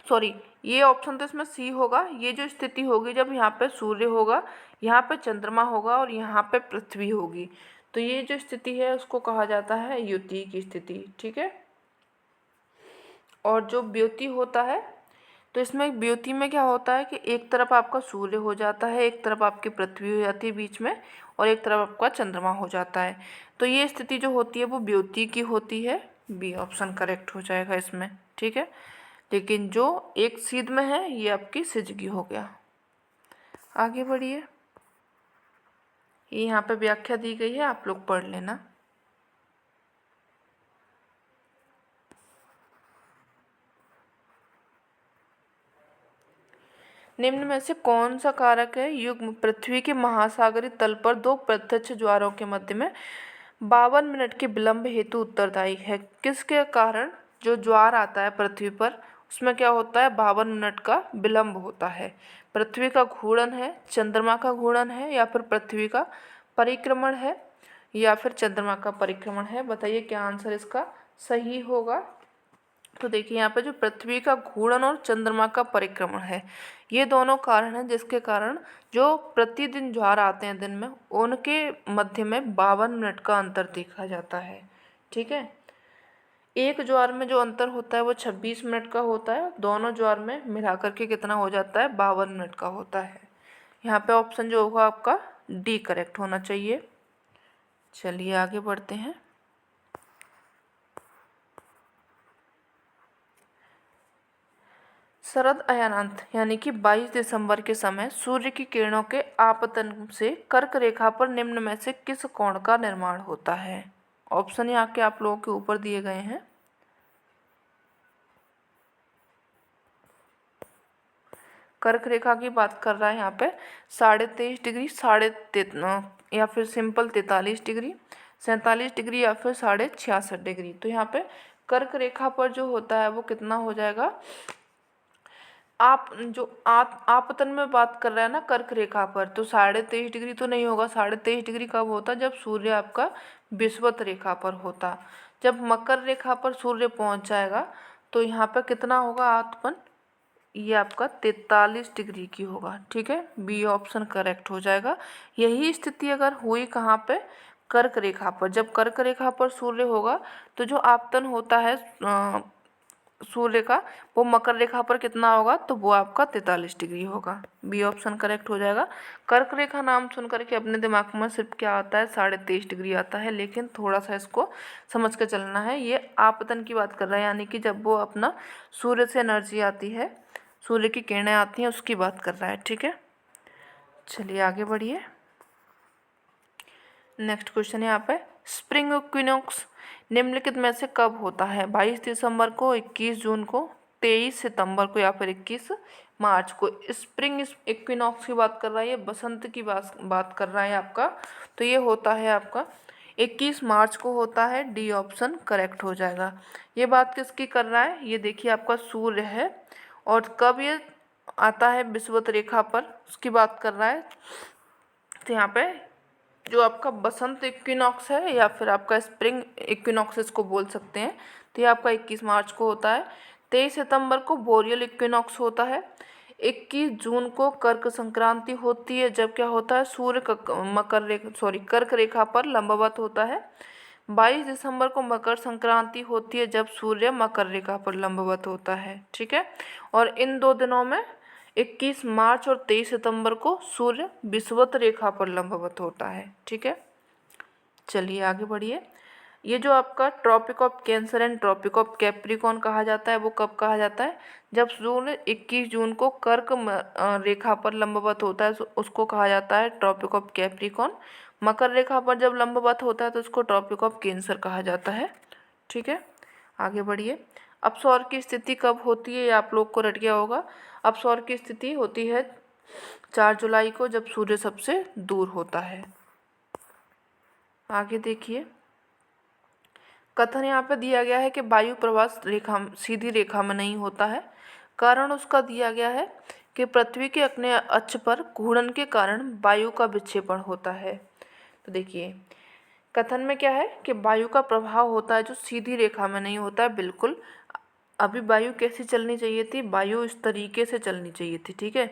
सॉरी, ये ऑप्शन तो इसमें सी होगा। ये जो स्थिति होगी जब यहाँ पे सूर्य होगा, यहाँ पे चंद्रमा होगा और यहाँ पे पृथ्वी होगी, तो ये जो स्थिति है उसको कहा जाता है युति की स्थिति। ठीक है, और जो ब्योति होता है, तो इसमें ब्योति में क्या होता है कि एक तरफ आपका सूर्य हो जाता है, एक तरफ आपकी पृथ्वी हो जाती है बीच में, और एक तरफ आपका चंद्रमा हो जाता है। तो ये स्थिति जो होती है वो ब्योति की होती है। बी ऑप्शन करेक्ट हो जाएगा इसमें, ठीक है। लेकिन जो एक सीध में है ये आपकी सिजगी हो गया। आगे बढ़िए, ये यहाँ पे व्याख्या दी गई है, आप लोग पढ़ लेना। निम्न में से कौन सा कारक है युग्म पृथ्वी के महासागरीय तल पर दो प्रत्यक्ष ज्वारों के मध्य में 52 मिनट के विलंब हेतु उत्तरदायी है? किसके कारण जो ज्वार आता है पृथ्वी पर उसमें क्या होता है, 52 मिनट का विलंब होता है? पृथ्वी का घूर्णन है, चंद्रमा का घूर्णन है, या फिर पृथ्वी का परिक्रमण है, या फिर चंद्रमा का परिक्रमण है? बताइए क्या आंसर इसका सही होगा। तो देखिए यहाँ पे जो पृथ्वी का घूर्णन और चंद्रमा का परिक्रमण है, ये दोनों कारण हैं जिसके कारण जो प्रतिदिन ज्वार आते हैं दिन में, उनके मध्य में 52 मिनट का अंतर देखा जाता है, ठीक है। एक ज्वार में जो अंतर होता है वो 26 मिनट का होता है, दोनों ज्वार में मिलाकर के कितना हो जाता है, 52 मिनट का होता है। यहाँ पे ऑप्शन जो होगा आपका डी करेक्ट होना चाहिए। चलिए आगे बढ़ते हैं। शरद अयानांत यानी कि 22 दिसंबर के समय सूर्य की किरणों के आपतन से कर्क रेखा पर निम्न में से किस कोण का निर्माण होता है? ऑप्शन यहाँ के आप लोगों के ऊपर दिए गए हैं। कर्क रेखा की बात कर रहा है यहाँ पे 23.5 डिग्री, या फिर सिंपल 43 डिग्री, 47 डिग्री, या फिर 66.5 डिग्री। तो यहाँ पे कर्क रेखा पर जो होता है वो कितना हो जाएगा, आप जो आपतन में बात कर रहे हैं ना कर्क रेखा पर, तो 23.5 डिग्री तो नहीं होगा। 23.5 डिग्री कब होता, जब सूर्य आपका विषुवत रेखा पर होता। जब मकर रेखा पर सूर्य पहुंच जाएगा तो यहाँ पर कितना होगा आपतन, ये आपका 43 डिग्री की होगा, ठीक है। बी ऑप्शन करेक्ट हो जाएगा। यही स्थिति अगर हुई कहाँ पे, कर्क रेखा पर। जब कर्क रेखा पर सूर्य होगा तो जो आपतन होता है सूर्य का, वो मकर रेखा पर कितना होगा, तो वो आपका 43 डिग्री होगा। बी ऑप्शन करेक्ट हो जाएगा। कर्क रेखा नाम सुन करके अपने दिमाग में सिर्फ क्या आता है, 23.5 डिग्री आता है, लेकिन थोड़ा सा इसको समझ के चलना है। ये आपतन की बात कर रहा है, यानी कि जब वो अपना सूर्य से एनर्जी आती है, सूर्य की किरणें आती हैं, उसकी बात कर रहा है, ठीक है। चलिए आगे बढ़िए। नेक्स्ट क्वेश्चन यहाँ पे, स्प्रिंग इक्विनॉक्स निम्नलिखित में से कब होता है? 22 दिसंबर को, 21 जून को, 23 सितंबर को, या फिर 21 मार्च को? स्प्रिंग इक्विनॉक्स की बात कर रहा है, ये बसंत की बात कर रहा है आपका। तो ये होता है आपका 21 मार्च को होता है। डी ऑप्शन करेक्ट हो जाएगा। ये बात किसकी कर रहा है, ये देखिए आपका सूर्य है, और कब ये आता है विषुवत रेखा पर, उसकी बात कर रहा है। तो यहाँ पे जो आपका बसंत इक्विनॉक्स है, या फिर आपका स्प्रिंग इक्विनॉक्स इसको बोल सकते हैं, तो ये आपका 21 मार्च को होता है। 23 सितंबर को बोरियल इक्विनॉक्स होता है। 21 जून को कर्क संक्रांति होती है, जब क्या होता है, सूर्य कर्क रेखा पर लंबवत होता है। 22 दिसंबर को मकर संक्रांति होती है, जब सूर्य मकर रेखा पर लंबवत होता है, ठीक है। और इन दो दिनों में 21 मार्च और 23 सितंबर को सूर्य विषुवत रेखा पर लंबवत होता है, ठीक है। चलिए आगे बढ़िए। ये जो आपका tropic of cancer and tropic of capricorn कहा जाता है, वो कब कहा जाता है, जब सूर्य 21 जून को कर्क रेखा पर लंबवत होता है, तो उसको कहा जाता है ट्रॉपिक ऑफ कैप्रिकॉर्न। मकर रेखा पर जब लंबवत होता है तो उसको ट्रॉपिक ऑफ कैंसर कहा जाता है, ठीक है। आगे बढ़िए। अपसौर की स्थिति कब होती है, ये आप लोग को रट गया होगा। अपसौर की स्थिति होती है 4 जुलाई को, जब सूर्य सबसे दूर होता है। आगे देखिए, कथन यहाँ पे दिया गया है कि वायु प्रवास सीधी रेखा में नहीं होता है। कारण उसका दिया गया है कि पृथ्वी के अपने अक्ष पर घूर्णन के कारण वायु का विक्षेपण होता है। तो देखिए, कथन में क्या है कि वायु का प्रभाव होता है जो सीधी रेखा में नहीं होता है, बिल्कुल। अभी वायु कैसी चलनी चाहिए थी, वायु इस तरीके से चलनी चाहिए थी, ठीक है।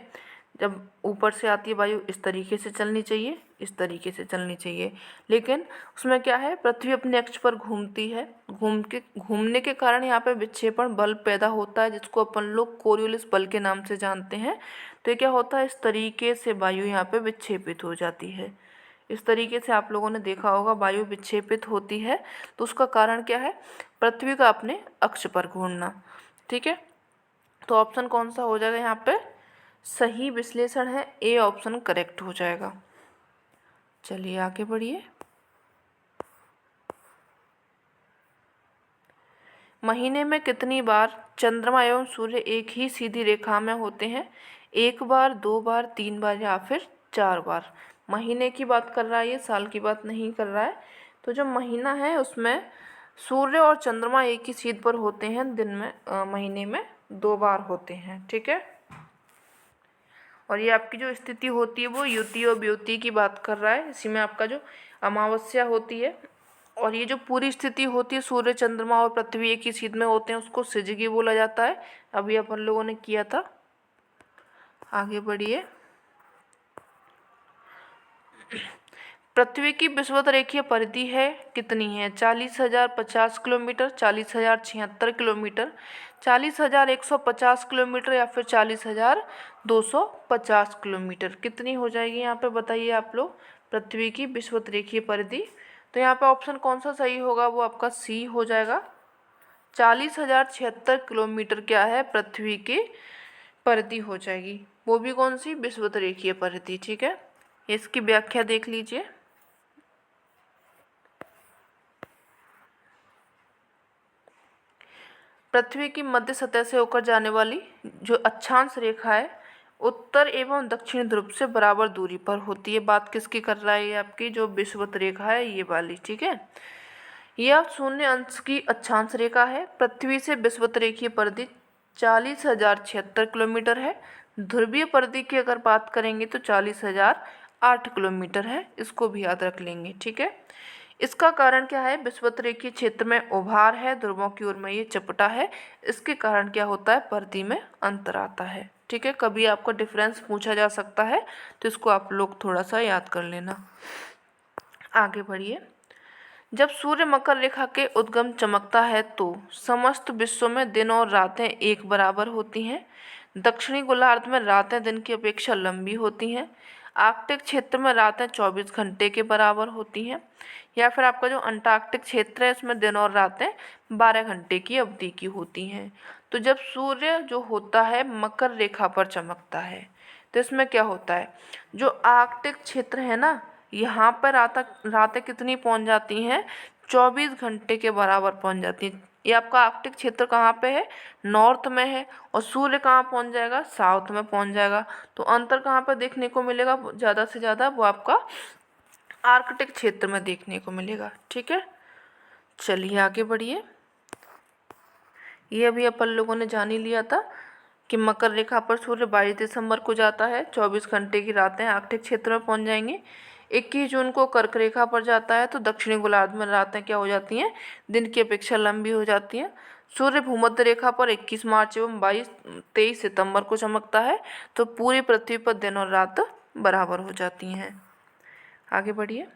जब ऊपर से आती है वायु इस तरीके से चलनी चाहिए, इस तरीके से चलनी चाहिए, लेकिन उसमें क्या है, पृथ्वी अपने अक्ष पर घूमती है। घूमने के कारण यहाँ पे विक्षेपण बल पैदा होता है, जिसको अपन लोग कोरियोलिस बल के नाम से जानते हैं। तो ये क्या होता है, इस तरीके से वायु यहाँ पे विक्षेपित हो जाती है। इस तरीके से आप लोगों ने देखा होगा वायु विक्षेपित होती है, तो उसका कारण क्या है, पृथ्वी का अपने अक्ष पर घूमना। ठीक है, तो ऑप्शन कौन सा हो जाएगा यहाँ पे, सही विश्लेषण है ए ऑप्शन करेक्ट हो जाएगा। चलिए आगे बढ़िए। महीने में कितनी बार चंद्रमा एवं सूर्य एक ही सीधी रेखा में होते हैं, एक बार, दो बार, तीन बार या फिर चार बार। महीने की बात कर रहा है, ये साल की बात नहीं कर रहा है। तो जो महीना है उसमें सूर्य और चंद्रमा एक ही सीध पर होते हैं, दिन में महीने में दो बार होते हैं। ठीक है, और ये आपकी जो स्थिति होती है वो युति और व्युति की बात कर रहा है। इसी में आपका जो अमावस्या होती है, और ये जो पूरी स्थिति होती है सूर्य, चंद्रमा और पृथ्वी एक ही सीध में होते हैं, उसको सिजगी बोला जाता है। अभी अपन लोगों ने किया था। आगे बढ़िए। पृथ्वी की विषुवत रेखीय परिधि है कितनी है, 40,050 किलोमीटर, 40,076 किलोमीटर, 40,150 किलोमीटर या फिर 40,250 किलोमीटर। कितनी हो जाएगी यहाँ पे बताइए आप लोग, पृथ्वी की विषुवत रेखीय परिधि। तो यहाँ पे ऑप्शन कौन सा सही होगा, वो आपका सी हो जाएगा। 40,076 किलोमीटर क्या है, पृथ्वी की परिधि हो जाएगी, वो भी कौन सी, विषुवत रेखीय परिधि। ठीक है, इसकी व्याख्या देख लीजिए। पृथ्वी की मध्य सतह से होकर जाने वाली जो अक्षांश रेखा है उत्तर एवं दक्षिण ध्रुव से बराबर दूरी पर होती है। बात किसकी कर रहा है, ये आपकी जो विषुवत रेखा है ये वाली। ठीक है, यह शून्य अंश की अक्षांश रेखा है। पृथ्वी से विषुवत रेखीय परिधि 40,076 किलोमीटर है। ध्रुवीय परिधि की अगर बात करेंगे तो 40,008 किलोमीटर है, इसको भी याद रख लेंगे। ठीक है, इसका कारण क्या है, विषुवत रेखीय क्षेत्र में उभार है, ध्रुवों की ओर में ये चपटा है, इसके कारण क्या होता है, परिधि में अंतर आता है। ठीक है, कभी आपको डिफरेंस पूछा जा सकता है, तो इसको आप लोग थोड़ा सा याद कर लेना। आगे बढ़िए। जब सूर्य मकर रेखा के उद्गम चमकता है तो समस्त विश्व में दिन और रातें एक बराबर होती हैं। दक्षिणी गोलार्ध में रातें दिन की अपेक्षा लंबी होती हैं। आर्कटिक क्षेत्र में रातें 24 घंटे के बराबर होती हैं। या फिर आपका जो अंटार्कटिक क्षेत्र है उसमें दिन और रातें 12 घंटे की अवधि की होती हैं। तो जब सूर्य जो होता है मकर रेखा पर चमकता है तो इसमें क्या होता है, जो आर्कटिक क्षेत्र है ना, यहाँ पर रातें कितनी पहुँच जाती हैं, 24 घंटे के बराबर पहुँच जाती हैं। ये आपका आर्कटिक क्षेत्र कहाँ पे है, नॉर्थ में है, और सूर्य कहाँ पहुँच जाएगा, साउथ में पहुँच जाएगा। तो अंतर कहाँ पर देखने को मिलेगा ज़्यादा से ज़्यादा, वो आपका आर्कटिक क्षेत्र में देखने को मिलेगा। ठीक है, चलिए आगे बढ़िए। ये अभी अपन लोगों ने जान ही लिया था कि मकर रेखा पर सूर्य 22 दिसंबर को जाता है, 24 घंटे की रातें आर्कटिक क्षेत्र में पहुंच जाएंगी। 21 जून को कर्क रेखा पर जाता है तो दक्षिणी गोलार्ध में रातें क्या हो जाती हैं, दिन की अपेक्षा लंबी हो जाती हैं। सूर्य भूमध्य रेखा पर 21 मार्च एवं 23 सितंबर को चमकता है, तो पूरी पृथ्वी पर दिन और रात बराबर हो जाती हैं। आगे बढ़िए।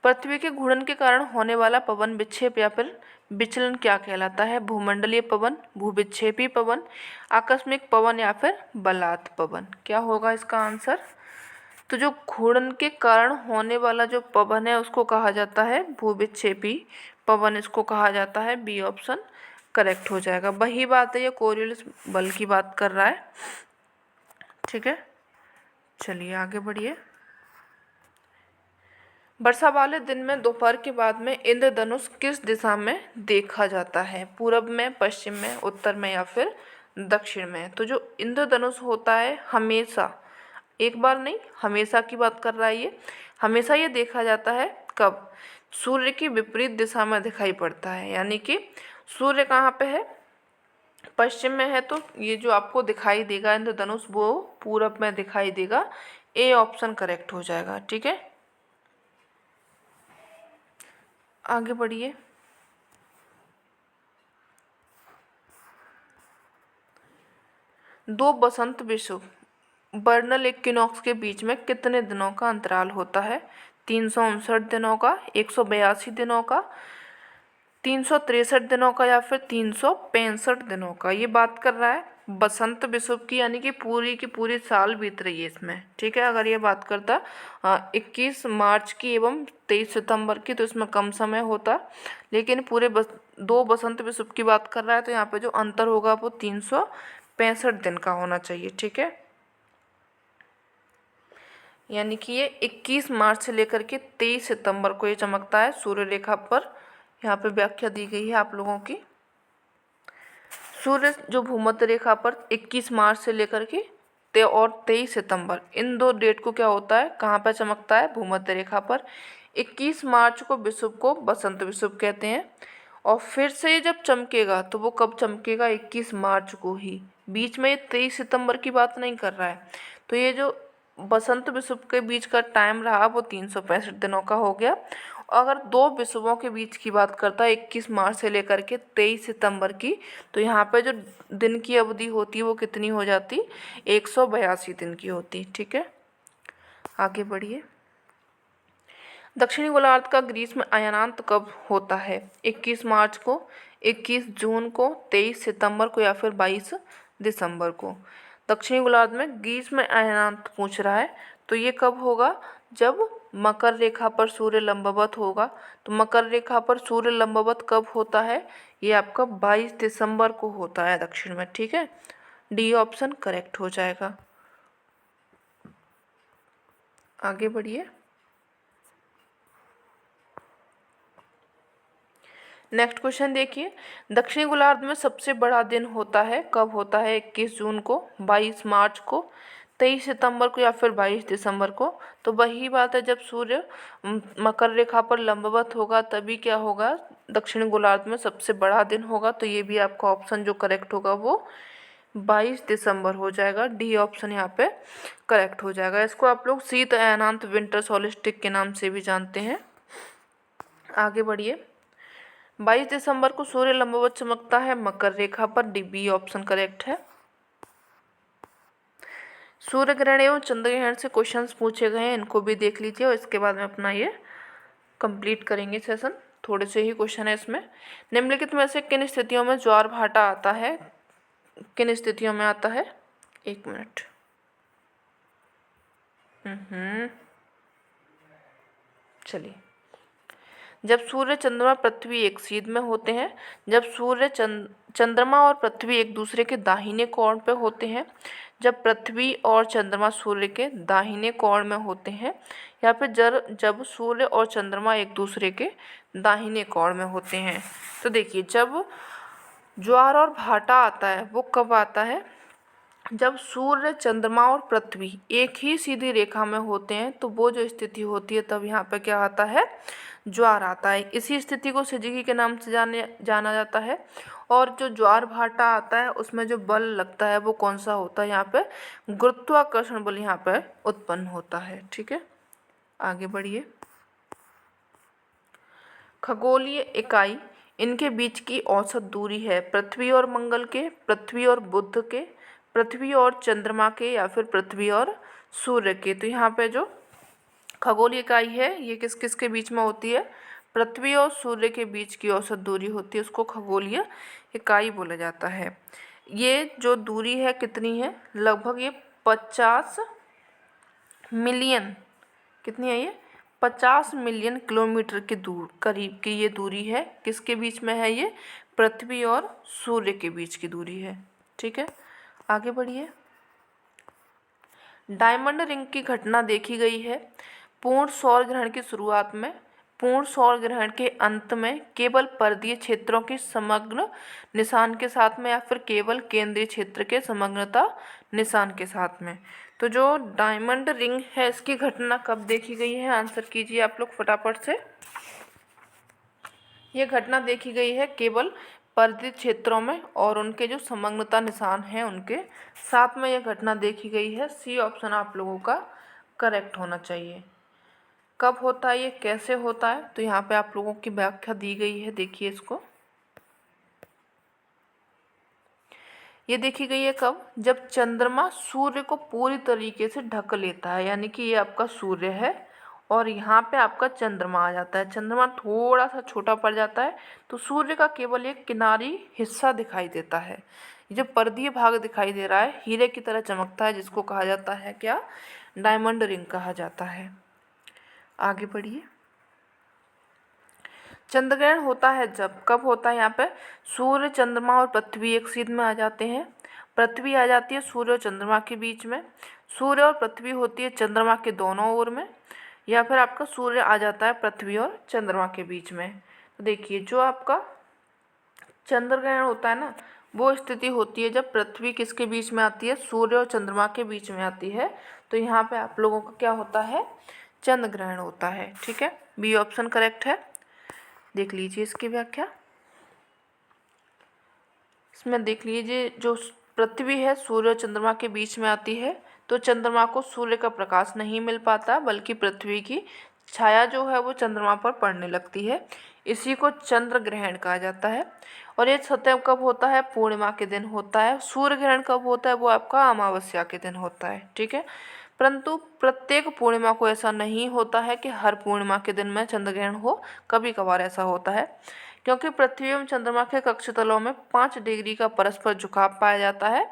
पृथ्वी के घूर्णन के कारण होने वाला पवन विक्षेप या फिर विचलन क्या कहलाता है, भूमंडलीय पवन, भूविक्षेपी पवन, आकस्मिक पवन या फिर बलात् पवन। क्या होगा इसका आंसर, तो जो घूर्णन के कारण होने वाला जो पवन है उसको कहा जाता है भूविक्षेपी पवन, इसको कहा जाता है। बी ऑप्शन करेक्ट हो जाएगा। वही बात है, ये कोरियोलिस बल की बात कर रहा है। ठीक है, चलिए आगे बढ़िए। वर्षा वाले दिन में दोपहर के बाद में इंद्रधनुष किस दिशा में देखा जाता है, पूरब में, पश्चिम में, उत्तर में या फिर दक्षिण में। तो जो इंद्रधनुष होता है हमेशा, एक बार नहीं हमेशा की बात कर रहा है ये, हमेशा ये देखा जाता है कब, सूर्य की विपरीत दिशा में दिखाई पड़ता है। यानी कि सूर्य कहाँ पे है, पश्चिम में है, तो ये जो आपको दिखाई देगा इंद्रधनुष वो पूरब में दिखाई देगा। ए ऑप्शन करेक्ट हो जाएगा। ठीक है, आगे बढ़िए। दो बसंत विषुव बर्नल इक्विनॉक्स के बीच में कितने दिनों का अंतराल होता है? 359 दिनों का, 182 दिनों का, 363 दिनों का या फिर 365 दिनों का। ये बात कर रहा है बसंत विषुव की, यानी कि पूरी साल बीत रही है इसमें। ठीक है, अगर ये बात करता 21 मार्च की एवं 23 सितंबर की तो इसमें कम समय होता, लेकिन पूरे दो बसंत विषुव की बात कर रहा है तो यहाँ पे जो अंतर होगा वो 365 दिन का होना चाहिए। ठीक है, यानी कि ये 21 मार्च से लेकर के 23 सितंबर को ये चमकता है सूर्य रेखा पर। यहाँ पे व्याख्या दी गई है आप लोगों की। सूर्य जो भूमध्य रेखा पर 21 मार्च से लेकर के 23 सितंबर, इन दो डेट को क्या होता है, कहाँ पर चमकता है? भूमध्य रेखा पर। 21 मार्च को विषुव को बसंत विषुव कहते हैं, और फिर से ये जब चमकेगा तो वो कब चमकेगा? 21 मार्च को ही। बीच में ये 23 सितंबर की बात नहीं कर रहा है। तो ये जो बसंत विषुव के बीच का टाइम रहा वो 365 दिनों का हो गया। अगर दो विषुवों के बीच की बात करता है 21 मार्च से लेकर के 23 सितंबर की, तो यहाँ पे जो दिन की अवधि होती है वो कितनी हो जाती? 182 दिन की होती। ठीक है, आगे बढ़िए। दक्षिणी गोलार्ध का ग्रीष्म अयनांत कब होता है? 21 मार्च को, 21 जून को, 23 सितंबर को या फिर 22 दिसंबर को। दक्षिणी गोलार्ध में ग्रीष्म अयनांत पूछ रहा है, तो ये कब होगा? जब मकर रेखा पर सूर्य लंबवत होगा। तो मकर रेखा पर सूर्य लंबवत कब होता है? ये आपका 22 दिसंबर को होता है दक्षिण में। ठीक है, डी ऑप्शन करेक्ट हो जाएगा। आगे बढ़िए। नेक्स्ट क्वेश्चन देखिए, दक्षिणी गोलार्ध में सबसे बड़ा दिन होता है कब होता है? 21 जून को, 22 मार्च को, 23 सितंबर को या फिर 22 दिसंबर को। तो वही बात है, जब सूर्य मकर रेखा पर लंबवत होगा तभी क्या होगा? दक्षिणी गोलार्ध में सबसे बड़ा दिन होगा। तो ये भी आपका ऑप्शन जो करेक्ट होगा वो 22 दिसंबर हो जाएगा। डी ऑप्शन यहाँ पे करेक्ट हो जाएगा। इसको आप लोग शीत अयनांत विंटर सोलिस्टिक के नाम से भी जानते हैं। आगे बढ़िए। 22 दिसंबर को सूर्य लंबवत चमकता है मकर रेखा पर। डी बी ऑप्शन करेक्ट है। सूर्य ग्रहण एवं चंद्र ग्रहण से क्वेश्चंस पूछे गए हैं, इनको भी देख लीजिए और इसके बाद में अपना ये कंप्लीट करेंगे सेशन। थोड़े से ही क्वेश्चन है इसमें। निम्नलिखित में से किन स्थितियों में ज्वार भाटा आता है? किन स्थितियों में आता है? एक मिनट। चलिए, जब सूर्य चंद्रमा पृथ्वी एक सीध में होते हैं, जब सूर्य चंद्रमा और पृथ्वी एक दूसरे के दाहिने कोण पे होते हैं, जब पृथ्वी और चंद्रमा सूर्य के दाहिने कोण में होते हैं, या फिर जब सूर्य और चंद्रमा एक दूसरे के दाहिने कोण में होते हैं। तो देखिए, जब ज्वार और भाटा आता है वो कब आता है? जब सूर्य चंद्रमा और पृथ्वी एक ही सीधी रेखा में होते हैं, तो वो जो स्थिति होती है तब यहाँ पे क्या आता है? ज्वार आता है। इसी स्थिति को सिजगी के नाम से जाना जाता है। और जो ज्वार भाटा आता है उसमें जो बल लगता है वो कौन सा होता है? यहाँ पे गुरुत्वाकर्षण बल यहाँ पे उत्पन्न होता है। ठीक है, आगे बढ़िए। खगोलीय इकाई, इनके बीच की औसत दूरी है पृथ्वी और मंगल के, पृथ्वी और बुध के, पृथ्वी और चंद्रमा के, या फिर पृथ्वी और सूर्य के। तो यहाँ पे जो खगोलीय इकाई है ये किस किस के बीच में होती है? पृथ्वी और सूर्य के बीच की औसत दूरी होती है, उसको खगोलीय इकाई बोला जाता है। ये जो दूरी है कितनी है? लगभग ये 50 मिलियन, कितनी है ये? 50 मिलियन किलोमीटर के दूर करीब की ये दूरी है। किसके बीच में है ये? पृथ्वी और सूर्य के बीच की दूरी है। ठीक है, आगे बढ़िए। डायमंड रिंग की घटना देखी गई है पूर्ण सौर ग्रहण की शुरुआत में, पूर्ण सौर ग्रहण के अंत में, केवल पर्दीय क्षेत्रों के समग्र निशान के साथ में, या फिर केवल केंद्रीय क्षेत्र के समग्रता निशान के साथ में। तो जो डायमंड रिंग है इसकी घटना कब देखी गई है? आंसर कीजिए आप लोग फटाफट से। ये घटना देखी गई है केवल पर्दित क्षेत्रों में और उनके जो समग्रता निशान हैं उनके साथ में यह घटना देखी गई है। सी ऑप्शन आप लोगों का करेक्ट होना चाहिए। कब होता है ये, कैसे होता है? तो यहाँ पे आप लोगों की व्याख्या दी गई है, देखिए इसको। ये देखी गई है कब? जब चंद्रमा सूर्य को पूरी तरीके से ढक लेता है, यानी कि ये आपका सूर्य है और यहाँ पे आपका चंद्रमा आ जाता है। चंद्रमा थोड़ा सा छोटा पड़ जाता है तो सूर्य का केवल एक किनारी हिस्सा दिखाई देता है। ये जो पर्दीय भाग दिखाई दे रहा है हीरे की तरह चमकता है, जिसको कहा जाता है क्या? डायमंड रिंग कहा जाता है। आगे बढ़िए। चंद्र ग्रहण होता है जब, कब होता है? यहाँ पे सूर्य, चंद्रमा और पृथ्वी एक सीध में आ जाते हैं। पृथ्वी आ जाती है सूर्य और चंद्रमा के बीच में, सूर्य और पृथ्वी होती है चंद्रमा के दोनों ओर में, या फिर आपका सूर्य आ जाता है पृथ्वी और चंद्रमा के बीच में। तो देखिए, जो आपका चंद्र ग्रहण होता है ना, वो स्थिति होती है जब पृथ्वी किसके बीच में आती है? सूर्य और चंद्रमा के बीच में आती है। तो यहाँ पे आप लोगों का क्या होता है? चंद्र ग्रहण होता है। ठीक है, बी ऑप्शन करेक्ट है। देख लीजिए इसकी व्याख्या। इसमें देख लीजिए, जो पृथ्वी है सूर्य और चंद्रमा के बीच में आती है तो चंद्रमा को सूर्य का प्रकाश नहीं मिल पाता, बल्कि पृथ्वी की छाया जो है वो चंद्रमा पर पड़ने लगती है। इसी को चंद्र ग्रहण कहा जाता है। और ये सतह कब होता है? पूर्णिमा के दिन होता है। सूर्य ग्रहण कब होता है? वो आपका अमावस्या के दिन होता है। ठीक है, परंतु प्रत्येक पूर्णिमा को ऐसा नहीं होता है कि हर पूर्णिमा के दिन में चंद्र ग्रहण हो, कभी कभार ऐसा होता है। क्योंकि पृथ्वी एवं चंद्रमा के कक्षतलों में 5 डिग्री का परस्पर झुकाव पाया जाता है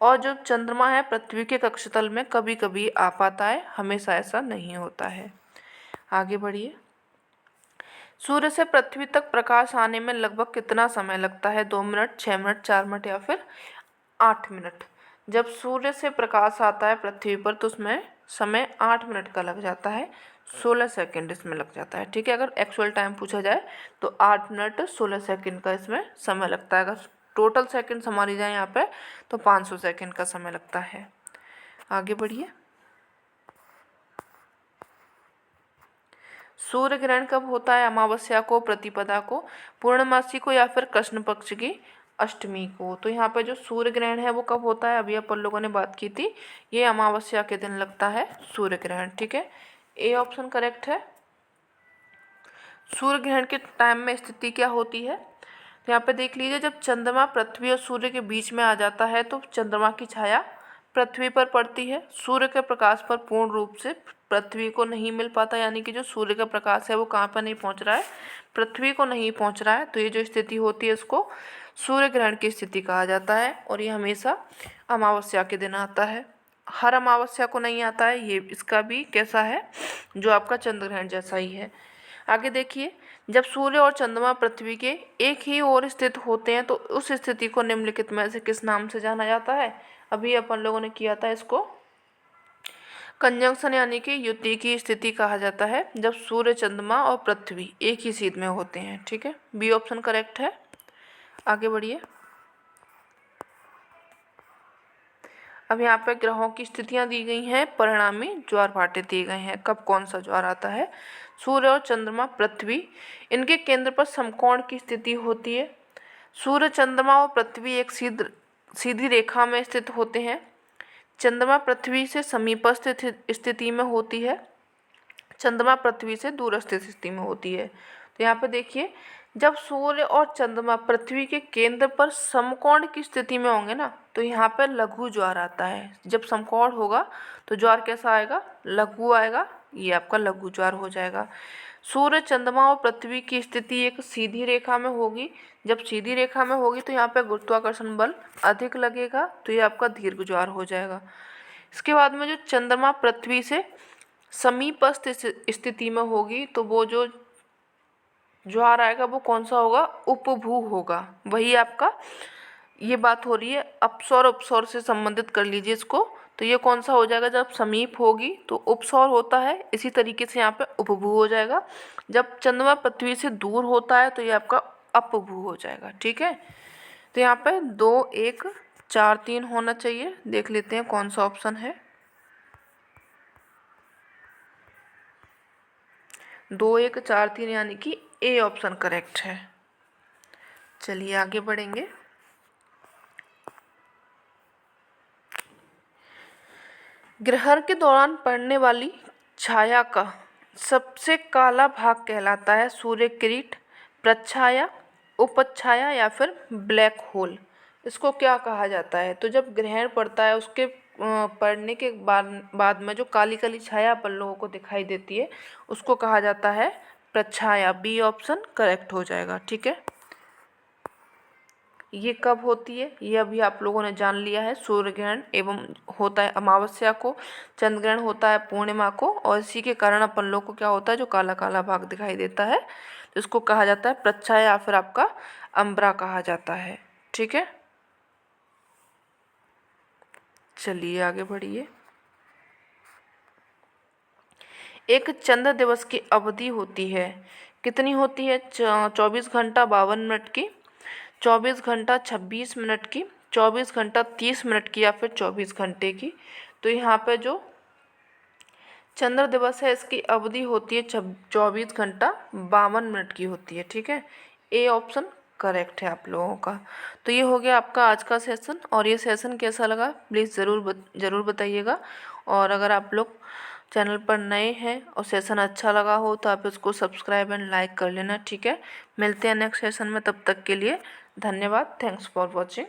और जो चंद्रमा है पृथ्वी के कक्षतल में कभी कभी आ पाता है, हमेशा ऐसा नहीं होता है। आगे बढ़िए। सूर्य से पृथ्वी तक प्रकाश आने में लगभग कितना समय लगता है? 2 मिनट, 6 मिनट, 4 मिनट या फिर 8 मिनट? जब सूर्य से प्रकाश आता है पृथ्वी पर तो उसमें समय 8 मिनट का लग जाता है, 16 सेकंड इसमें लग जाता है। ठीक है, अगर एक्चुअल टाइम पूछा जाए तो 8 मिनट 16 सेकंड का इसमें समय लगता है। अगर टोटल सेकंड हमारी जाए यहाँ पे तो 500 सेकंड का समय लगता है। आगे बढ़िए। सूर्य ग्रहण कब होता है? अमावस्या को, प्रतिपदा को, पूर्णमासी को या फिर कृष्ण पक्ष की अष्टमी को? तो यहाँ पे जो सूर्य ग्रहण है वो कब होता है? अभी अपन लोगों ने बात की थी, ये अमावस्या के दिन लगता है सूर्य ग्रहण। ठीक है, ए ऑप्शन करेक्ट है। सूर्य ग्रहण के टाइम में स्थिति क्या होती है? तो यहाँ पे देख लीजिए, जब चंद्रमा पृथ्वी और सूर्य के बीच में आ जाता है तो चंद्रमा की छाया पृथ्वी पर पड़ती है। सूर्य के प्रकाश पर पूर्ण रूप से पृथ्वी को नहीं मिल पाता, यानी कि जो सूर्य का प्रकाश है वो कहाँ पर नहीं पहुँच रहा है? पृथ्वी को नहीं पहुँच रहा है। तो ये जो स्थिति होती है इसको सूर्य ग्रहण की स्थिति कहा जाता है और ये हमेशा अमावस्या के दिन आता है। हर अमावस्या को नहीं आता है। ये इसका भी कैसा है? जो आपका चंद्र ग्रहण जैसा ही है। आगे देखिए, जब सूर्य और चंद्रमा पृथ्वी के एक ही ओर स्थित होते हैं तो उस स्थिति को निम्नलिखित में से किस नाम से जाना जाता है? अभी अपन लोगों ने किया था इसको, कंजंक्शन यानी कि युति की स्थिति कहा जाता है, जब सूर्य, चंद्रमा और पृथ्वी एक ही सीध में होते हैं। ठीक है, बी ऑप्शन करेक्ट है। आगे बढ़िए। अब यहाँ पे ग्रहों की स्थितियाँ दी गई हैं, परिणामी ज्वार भाटे दिए गए हैं। कब कौन सा ज्वार आता है? सूर्य और चंद्रमा, पृथ्वी, इनके केंद्र पर समकोण की स्थिति होती है। सूर्य, चंद्रमा और पृथ्वी एक सीधी रेखा में स्थित होते हैं। चंद्रमा पृथ्वी से समीपस्थ स्थिति में होती है, चंद्रमा पृथ्वी से दूरस्थ स्थिति में होती है। तो यहाँ पे देखिए, जब सूर्य और चंद्रमा पृथ्वी के केंद्र पर समकोण की स्थिति में होंगे ना तो यहाँ पे लघु ज्वार आता है। जब समकोण होगा तो ज्वार कैसा आएगा? लघु आएगा। ये आपका लघु ज्वार हो जाएगा। सूर्य, चंद्रमा और पृथ्वी की स्थिति एक सीधी रेखा में होगी। जब सीधी रेखा में होगी तो यहाँ पे गुरुत्वाकर्षण बल अधिक लगेगा, तो ये आपका दीर्घ ज्वार हो जाएगा। इसके बाद में जो चंद्रमा पृथ्वी से समीपस्थ स्थिति में होगी तो वो जो ज्वार आएगा वो कौन सा होगा? उपभू होगा। वही आपका ये बात हो रही है, अपसौर उपसौर से संबंधित कर लीजिए इसको। तो ये कौन सा हो जाएगा? जब समीप होगी तो उपसौर होता है, इसी तरीके से यहाँ पे उपभू हो जाएगा। जब चंद्रमा पृथ्वी से दूर होता है तो ये आपका अपभू हो जाएगा। ठीक है, तो यहाँ पे 2, 1, 4, 3 होना चाहिए। देख लेते हैं कौन सा ऑप्शन है। 2, 1, 4, 3 यानी कि ए ऑप्शन करेक्ट है। चलिए आगे बढ़ेंगे। ग्रहण के दौरान पड़ने वाली छाया का सबसे काला भाग कहलाता है सूर्य किरीट, प्रच्छाया, उपच्छाया या फिर ब्लैक होल। इसको क्या कहा जाता है? तो जब ग्रहण पड़ता है उसके पड़ने के बाद में जो काली काली छाया अपन लोगों को दिखाई देती है उसको कहा जाता है प्रच्छाया। बी ऑप्शन करेक्ट हो जाएगा। ठीक है, ये कब होती है ये अभी आप लोगों ने जान लिया है। सूर्य ग्रहण एवं होता है अमावस्या को, चंद्र ग्रहण होता है पूर्णिमा को, और इसी के कारण अपन लोग को क्या होता है जो काला काला भाग दिखाई देता है इसको कहा जाता है प्रच्छाया या फिर आपका अम्बरा कहा जाता है। ठीक है, चलिए आगे बढ़िए। एक चंद्र दिवस की अवधि होती है, कितनी होती है? 24 घंटा 52 मिनट की, 24 घंटा 26 मिनट की, 24 घंटा 30 मिनट की, या फिर 24 घंटे की। तो यहाँ पे जो चंद्र दिवस है इसकी अवधि होती है 24 घंटा 52 मिनट की होती है। ठीक है, ए ऑप्शन करेक्ट है आप लोगों का। तो ये हो गया आपका आज का सेशन, और ये सेशन कैसा लगा प्लीज़ ज़रूर बताइएगा। और अगर आप लोग चैनल पर नए हैं और सेशन अच्छा लगा हो तो आप इसको सब्सक्राइब एंड लाइक कर लेना। ठीक है, मिलते हैं नेक्स्ट सेशन में, तब तक के लिए धन्यवाद। Thanks for watching.